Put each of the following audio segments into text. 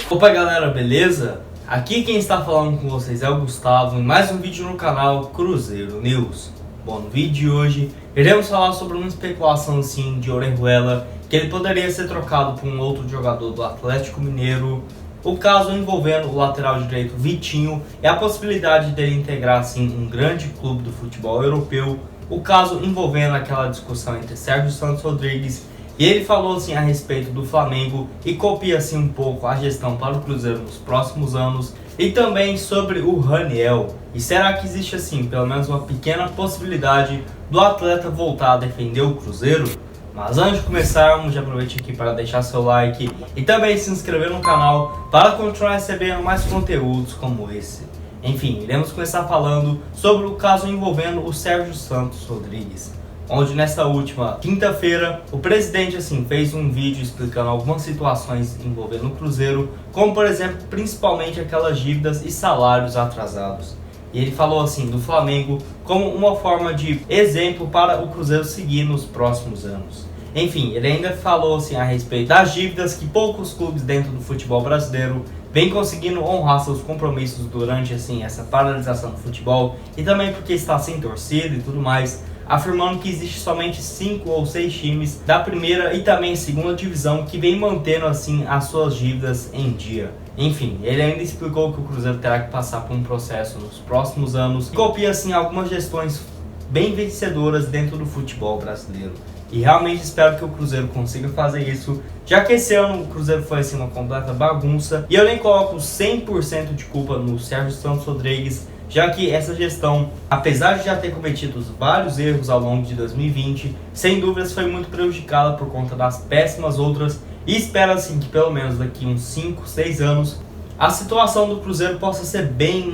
Opa galera, beleza? Aqui quem está falando com vocês é o Gustavo em mais um vídeo no canal Cruzeiro News. Bom, no vídeo de hoje iremos falar sobre uma especulação assim de Orejuela, que ele poderia ser trocado por um outro jogador do Atlético Mineiro, o caso envolvendo o lateral direito Vitinho e a possibilidade dele integrar assim um grande clube do futebol europeu, o caso envolvendo aquela discussão entre Sérgio Santos Rodrigues. E ele falou assim a respeito do Flamengo e copia assim um pouco a gestão para o Cruzeiro nos próximos anos e também sobre o Raniel. E será que existe assim pelo menos uma pequena possibilidade do atleta voltar a defender o Cruzeiro? Mas antes de começarmos, já aproveite aqui para deixar seu like e também se inscrever no canal para continuar recebendo mais conteúdos como esse. Enfim, iremos começar falando sobre o caso envolvendo o Sérgio Santos Rodrigues, onde nesta última quinta-feira o presidente assim fez um vídeo explicando algumas situações envolvendo o Cruzeiro, como por exemplo, principalmente aquelas dívidas e salários atrasados. E ele falou assim do Flamengo como uma forma de exemplo para o Cruzeiro seguir nos próximos anos. Enfim, ele ainda falou assim a respeito das dívidas que poucos clubes dentro do futebol brasileiro vêm conseguindo honrar seus compromissos durante assim essa paralisação do futebol e também porque está sem torcida e tudo mais, afirmando que existe somente 5 ou 6 times da primeira e também segunda divisão que vem mantendo assim as suas dívidas em dia. Enfim, ele ainda explicou que o Cruzeiro terá que passar por um processo nos próximos anos e copia assim algumas gestões bem vencedoras dentro do futebol brasileiro. E realmente espero que o Cruzeiro consiga fazer isso, já que esse ano o Cruzeiro foi assim uma completa bagunça. E eu nem coloco 100% de culpa no Sérgio Santos Rodrigues, já que essa gestão, apesar de já ter cometido vários erros ao longo de 2020, sem dúvidas foi muito prejudicada por conta das péssimas outras, e espero assim que pelo menos daqui uns 5, 6 anos a situação do Cruzeiro possa ser bem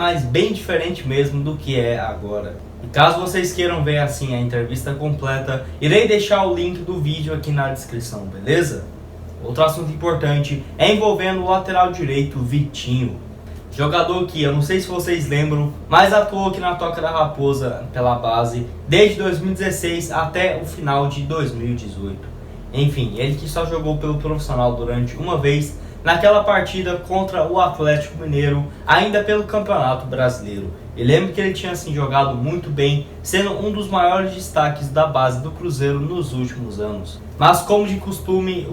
diferente mesmo do que é agora. E caso vocês queiram ver assim a entrevista completa, irei deixar o link do vídeo aqui na descrição, beleza? Outro assunto importante é envolvendo o lateral direito Vitinho, jogador que eu não sei se vocês lembram, mas atuou aqui na Toca da Raposa pela base desde 2016 até o final de 2018. Enfim, ele que só jogou pelo profissional durante uma vez naquela partida contra o Atlético Mineiro, ainda pelo Campeonato Brasileiro. E lembro que ele tinha assim jogado muito bem, sendo um dos maiores destaques da base do Cruzeiro nos últimos anos. Mas como de costume,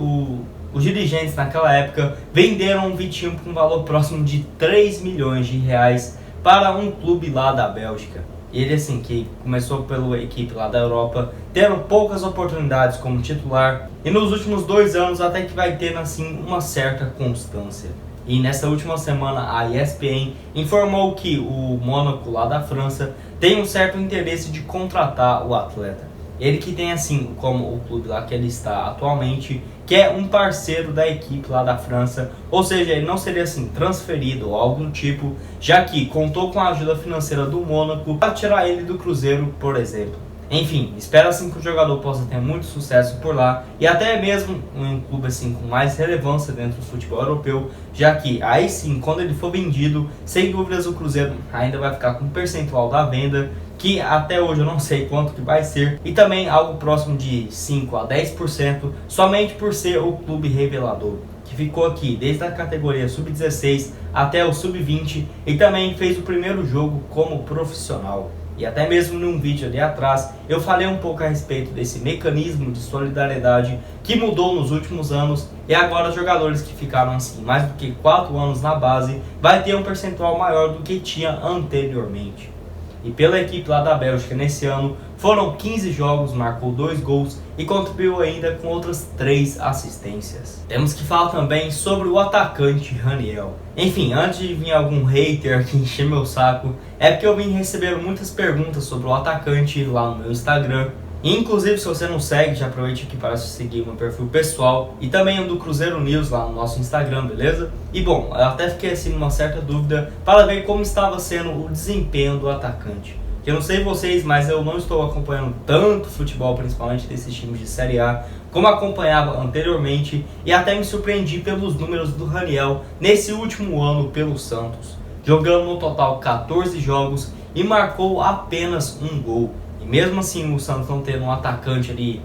os dirigentes naquela época venderam o Vitinho por um valor próximo de 3 milhões de reais para um clube lá da Bélgica. Ele assim que começou pela equipe lá da Europa, tendo poucas oportunidades como titular, e nos últimos 2 anos até que vai tendo assim uma certa constância. E nessa última semana a ESPN informou que o Mônaco lá da França tem um certo interesse de contratar o atleta. Ele que tem assim como o clube lá que ele está atualmente, que é um parceiro da equipe lá da França, ou seja, ele não seria assim transferido ou algo do tipo, já que contou com a ajuda financeira do Mônaco para tirar ele do Cruzeiro, por exemplo. Enfim, espero assim que o jogador possa ter muito sucesso por lá e até mesmo um clube assim com mais relevância dentro do futebol europeu, já que aí sim, quando ele for vendido, sem dúvidas o Cruzeiro ainda vai ficar com um percentual da venda, que até hoje eu não sei quanto que vai ser, e também algo próximo de 5 a 10%, somente por ser o clube revelador, que ficou aqui desde a categoria sub-16 até o sub-20 e também fez o primeiro jogo como profissional. E até mesmo num vídeo ali atrás eu falei um pouco a respeito desse mecanismo de solidariedade que mudou nos últimos anos, e agora os jogadores que ficaram assim mais do que 4 anos na base vai ter um percentual maior do que tinha anteriormente. E pela equipe lá da Bélgica nesse ano foram 15 jogos, marcou 2 gols e contribuiu ainda com outras 3 assistências. Temos que falar também sobre o atacante Raniel. Enfim, antes de vir algum hater aqui encher meu saco, é porque eu vim receber muitas perguntas sobre o atacante lá no meu Instagram. Inclusive, se você não segue, já aproveite aqui para seguir o meu perfil pessoal e também o do Cruzeiro News lá no nosso Instagram, beleza? E bom, eu até fiquei assim numa certa dúvida para ver como estava sendo o desempenho do atacante. Eu não sei vocês, mas eu não estou acompanhando tanto futebol, principalmente desses times de Série A, como acompanhava anteriormente, e até me surpreendi pelos números do Raniel nesse último ano pelo Santos, jogando no total 14 jogos e marcou apenas um gol. E mesmo assim o Santos não tendo um atacante ali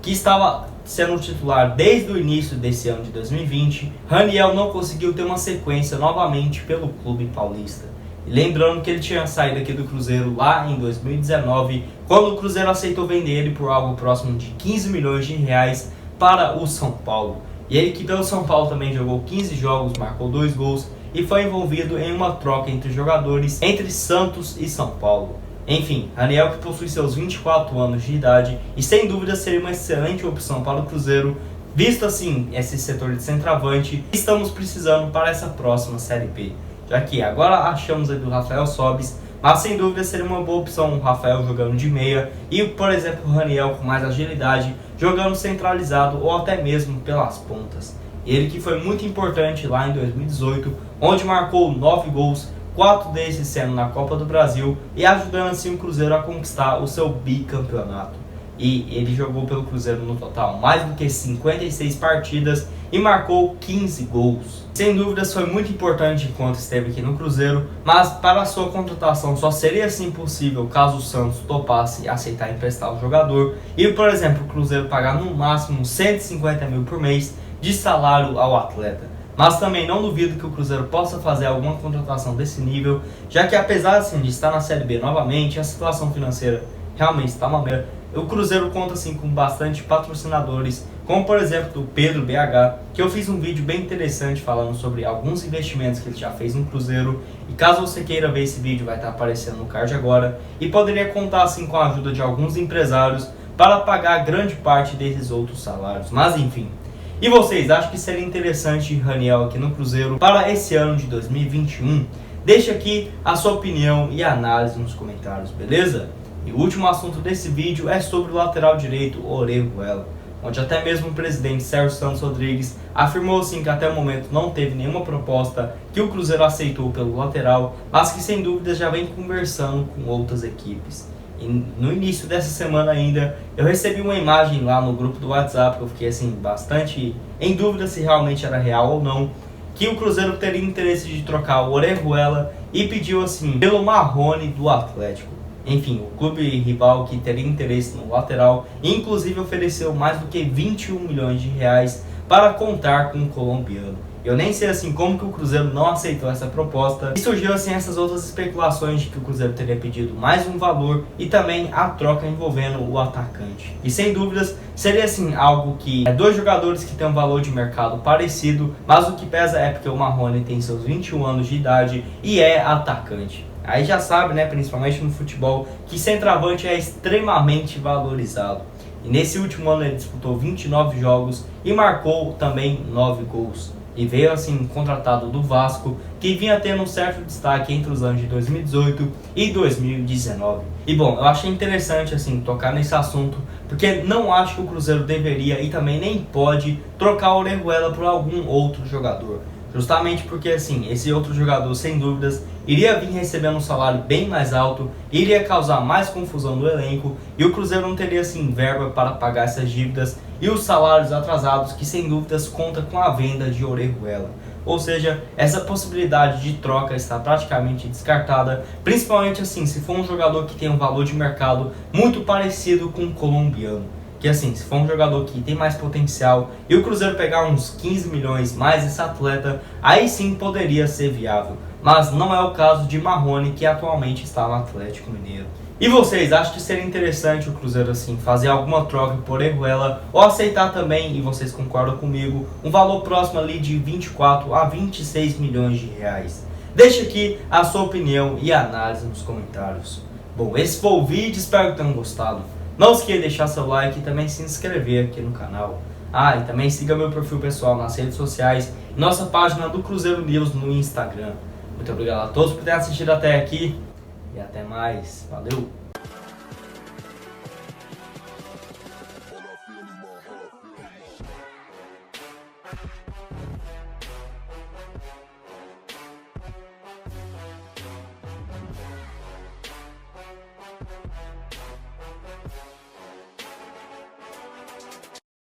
que estava sendo titular desde o início desse ano de 2020, Raniel não conseguiu ter uma sequência novamente pelo clube paulista. E lembrando que ele tinha saído aqui do Cruzeiro lá em 2019, quando o Cruzeiro aceitou vender ele por algo próximo de 15 milhões de reais para o São Paulo. E ele que pelo São Paulo também jogou 15 jogos, marcou 2 gols e foi envolvido em uma troca entre jogadores entre Santos e São Paulo. Enfim, Raniel que possui seus 24 anos de idade e sem dúvida seria uma excelente opção para o Cruzeiro, visto assim esse setor de centroavante que estamos precisando para essa próxima Série B. Já que agora achamos aí do Rafael Sobis, mas sem dúvida seria uma boa opção o Rafael jogando de meia e, por exemplo, o Raniel com mais agilidade jogando centralizado ou até mesmo pelas pontas. Ele que foi muito importante lá em 2018, onde marcou 9 gols, 4 desses sendo na Copa do Brasil e ajudando assim o Cruzeiro a conquistar o seu bicampeonato. E ele jogou pelo Cruzeiro no total mais do que 56 partidas e marcou 15 gols. Sem dúvidas foi muito importante enquanto esteve aqui no Cruzeiro, mas para a sua contratação só seria assim possível caso o Santos topasse aceitar emprestar o jogador e, por exemplo, o Cruzeiro pagar no máximo 150 mil por mês de salário ao atleta. Mas também não duvido que o Cruzeiro possa fazer alguma contratação desse nível, já que apesar assim, de estar na Série B novamente, a situação financeira realmente está uma merda. O Cruzeiro conta assim com bastante patrocinadores, como por exemplo o Pedro BH, que eu fiz um vídeo bem interessante falando sobre alguns investimentos que ele já fez no Cruzeiro. E caso você queira ver esse vídeo, vai estar aparecendo no card agora. E poderia contar assim com a ajuda de alguns empresários para pagar grande parte desses outros salários. Mas enfim. E vocês, acham que seria interessante Raniel aqui no Cruzeiro para esse ano de 2021? Deixa aqui a sua opinião e análise nos comentários, beleza? E o último assunto desse vídeo é sobre o lateral direito Orejuela, onde até mesmo o presidente Sérgio Santos Rodrigues afirmou assim que até o momento não teve nenhuma proposta que o Cruzeiro aceitou pelo lateral, mas que sem dúvida já vem conversando com outras equipes. E no início dessa semana ainda, eu recebi uma imagem lá no grupo do WhatsApp, que eu fiquei assim, bastante em dúvida se realmente era real ou não, que o Cruzeiro teria interesse de trocar o Orejuela e pediu assim, pelo Marrone do Atlético. Enfim, o clube rival que teria interesse no lateral, inclusive ofereceu mais do que 21 milhões de reais para contar com o colombiano. Eu nem sei assim como que o Cruzeiro não aceitou essa proposta. E surgiu assim essas outras especulações de que o Cruzeiro teria pedido mais um valor e também a troca envolvendo o atacante. E sem dúvidas seria assim algo que é dois jogadores que têm um valor de mercado parecido, mas o que pesa é porque o Marrone tem seus 21 anos de idade e é atacante. Aí já sabe, né, principalmente no futebol, que centroavante é extremamente valorizado. E nesse último ano ele disputou 29 jogos e marcou também 9 gols. E veio assim contratado do Vasco, que vinha tendo um certo destaque entre os anos de 2018 e 2019. E bom, eu achei interessante assim tocar nesse assunto, porque não acho que o Cruzeiro deveria e também nem pode trocar o Orejuela por algum outro jogador. Justamente porque assim, esse outro jogador sem dúvidas iria vir recebendo um salário bem mais alto, iria causar mais confusão no elenco e o Cruzeiro não teria assim verba para pagar essas dívidas e os salários atrasados que sem dúvidas conta com a venda de Orejuela. Ou seja, essa possibilidade de troca está praticamente descartada, principalmente assim, se for um jogador que tem um valor de mercado muito parecido com o colombiano. Que assim, se for um jogador que tem mais potencial e o Cruzeiro pegar uns 15 milhões mais esse atleta, aí sim poderia ser viável. Mas não é o caso de Marrone, que atualmente está no Atlético Mineiro. E vocês, acham que seria interessante o Cruzeiro assim fazer alguma troca por Orejuela ou aceitar também, e vocês concordam comigo, um valor próximo ali de 24 a 26 milhões de reais? Deixa aqui a sua opinião e análise nos comentários. Bom, esse foi o vídeo, espero que tenham gostado. Não esqueça de deixar seu like e também se inscrever aqui no canal. Ah, e também siga meu perfil pessoal nas redes sociais e nossa página do Cruzeiro News no Instagram. Muito obrigado a todos por terem assistido até aqui e até mais. Valeu!